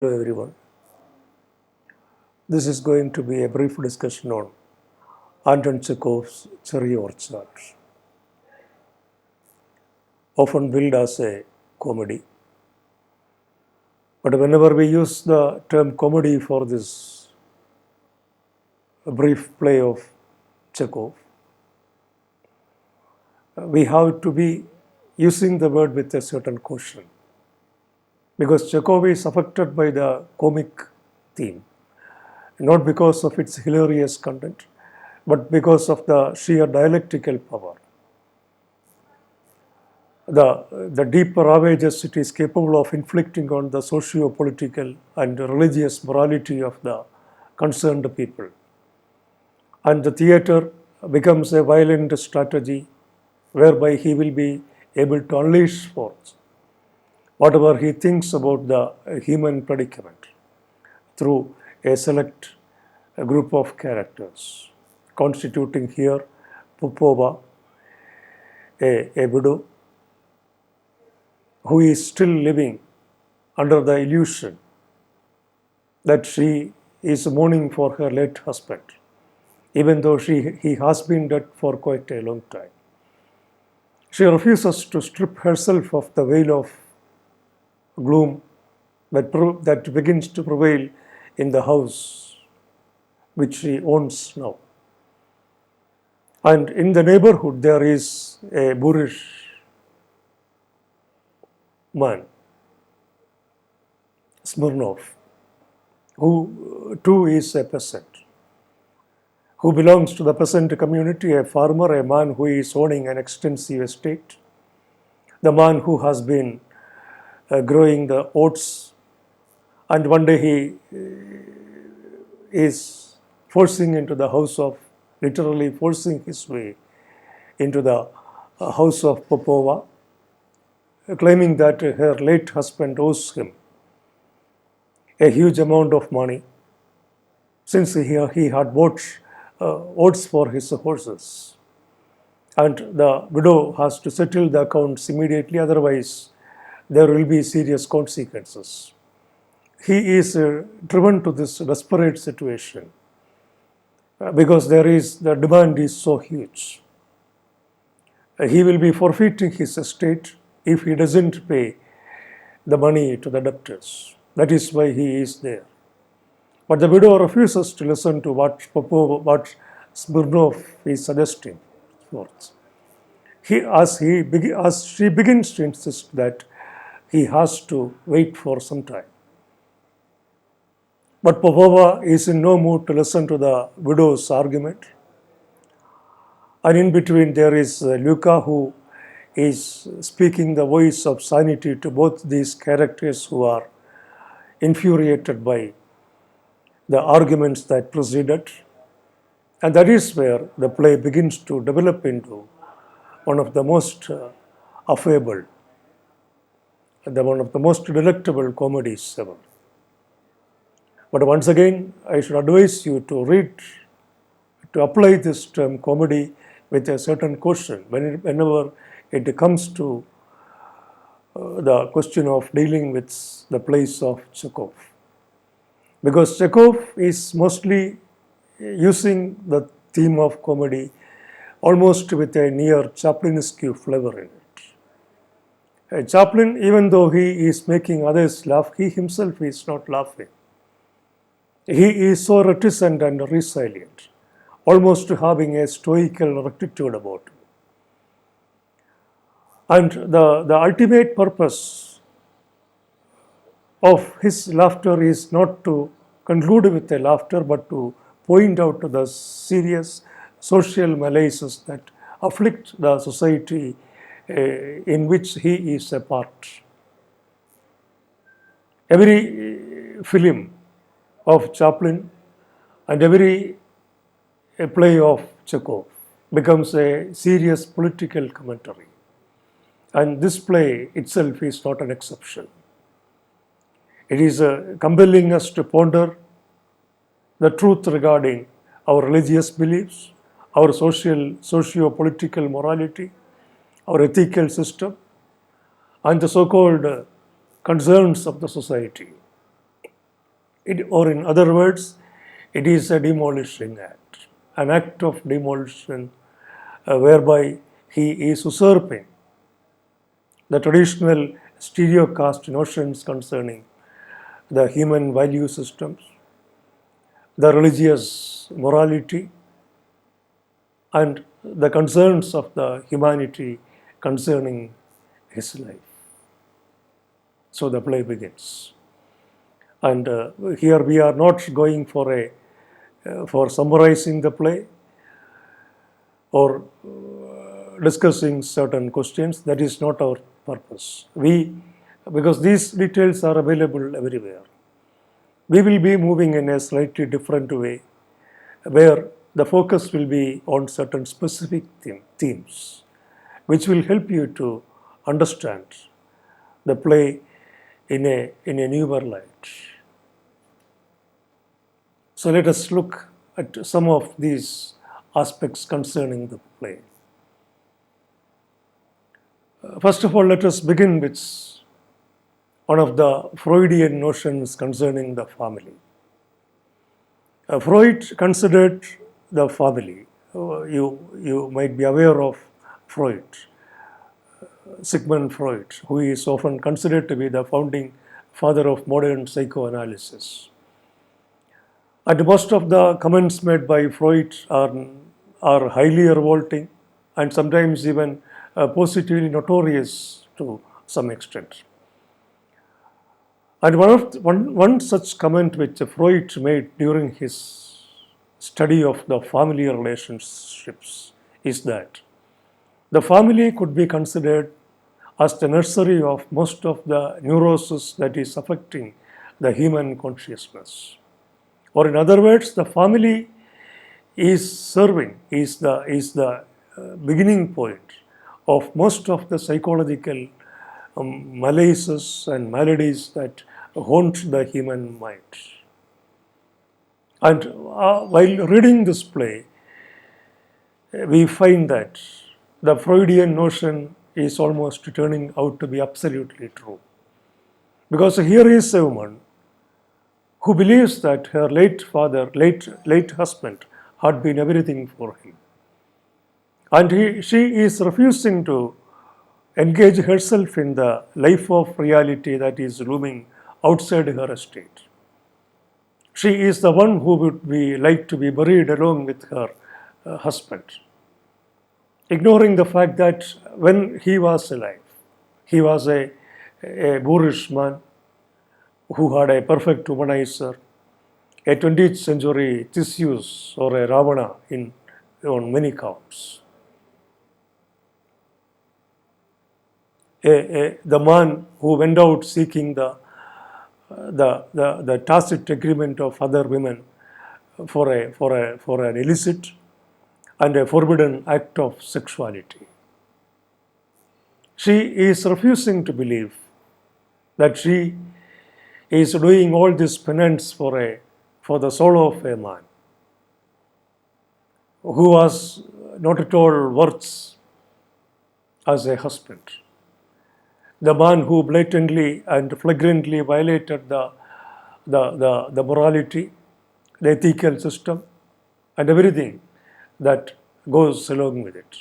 Hello everyone. This is going to be a brief discussion on Anton Chekhov's Cherry Orchard, often billed as a comedy. But whenever we use the term comedy for this brief play of Chekhov, we have to be using the word with a certain caution, because Chekhov is affected by the comic theme, not because of its hilarious content, but because of the sheer dialectical power. The deep ravages it is capable of inflicting on the socio-political and religious morality of the concerned people. And the theatre becomes a violent strategy whereby he will be able to unleash forth whatever he thinks about the human predicament through a select group of characters, constituting here Popova, a widow, who is still living under the illusion that she is mourning for her late husband, even though he has been dead for quite a long time. She refuses to strip herself of the veil of gloom that begins to prevail in the house which she owns now. And in the neighborhood there is a boorish man, Smirnov, who too is a peasant, who belongs to the peasant community, a farmer, a man who is owning an extensive estate, the man who has been growing the oats, and one day he is literally forcing his way into the house of Popova, claiming that her late husband owes him a huge amount of money since he had bought oats for his horses. And the widow has to settle the accounts immediately, otherwise there will be serious consequences. He is driven to this desperate situation because the demand is so huge. He will be forfeiting his estate if he doesn't pay the money to the debtors. That is why he is there. But the widow refuses to listen to what Smirnov is suggesting. As she begins to insist that he has to wait for some time. But Popova is in no mood to listen to the widow's argument. And in between there is Luka, who is speaking the voice of sanity to both these characters who are infuriated by the arguments that preceded. And that is where the play begins to develop into one of the most affable, one of the most delectable comedies ever. But once again, I should advise you to apply this term comedy with a certain caution whenever it comes to the question of dealing with the plays of Chekhov. Because Chekhov is mostly using the theme of comedy almost with a near Chaplinesque flavor in it. Chaplin, even though he is making others laugh, he himself is not laughing. He is so reticent and resilient, almost having a stoical rectitude about him. And the ultimate purpose of his laughter is not to conclude with a laughter, but to point out to the serious social malaises that afflict the society in which he is a part. Every film of Chaplin and every play of Chekhov becomes a serious political commentary. And this play itself is not an exception. It is compelling us to ponder the truth regarding our religious beliefs, our socio-political morality, our ethical system, and the so-called concerns of the society. or in other words, it is a demolishing act, an act of demolition whereby he is usurping the traditional stereocast notions concerning the human value systems, the religious morality, and the concerns of the humanity concerning his life. So the play begins. And here we are not going for summarizing the play or discussing certain questions. That is not our purpose. Because these details are available everywhere, we will be moving in a slightly different way, where the focus will be on certain specific themes, which will help you to understand the play in a newer light. So let us look at some of these aspects concerning the play. First of all, let us begin with one of the Freudian notions concerning the family. Freud considered the family. You might be aware of Freud, Sigmund Freud, who is often considered to be the founding father of modern psychoanalysis. And most of the comments made by Freud are highly revolting and sometimes even positively notorious to some extent. And one such comment which Freud made during his study of the family relationships is that the family could be considered as the nursery of most of the neurosis that is affecting the human consciousness. Or in other words, the family is the beginning point of most of the psychological malaises and maladies that haunt the human mind. And while reading this play, we find that the Freudian notion is almost turning out to be absolutely true. Because here is a woman who believes that her late husband had been everything for him. And she is refusing to engage herself in the life of reality that is looming outside her estate. She is the one who would be like to be buried along with her husband, ignoring the fact that when he was alive, he was a boorish man who had a perfect womanizer, a 20th century Theseus or a Ravana on many counts. The man who went out seeking the tacit agreement of other women for an illicit and a forbidden act of sexuality. She is refusing to believe that she is doing all this penance for the soul of a man who was not at all worth as a husband. The man who blatantly and flagrantly violated the morality, the ethical system, and everything that goes along with it.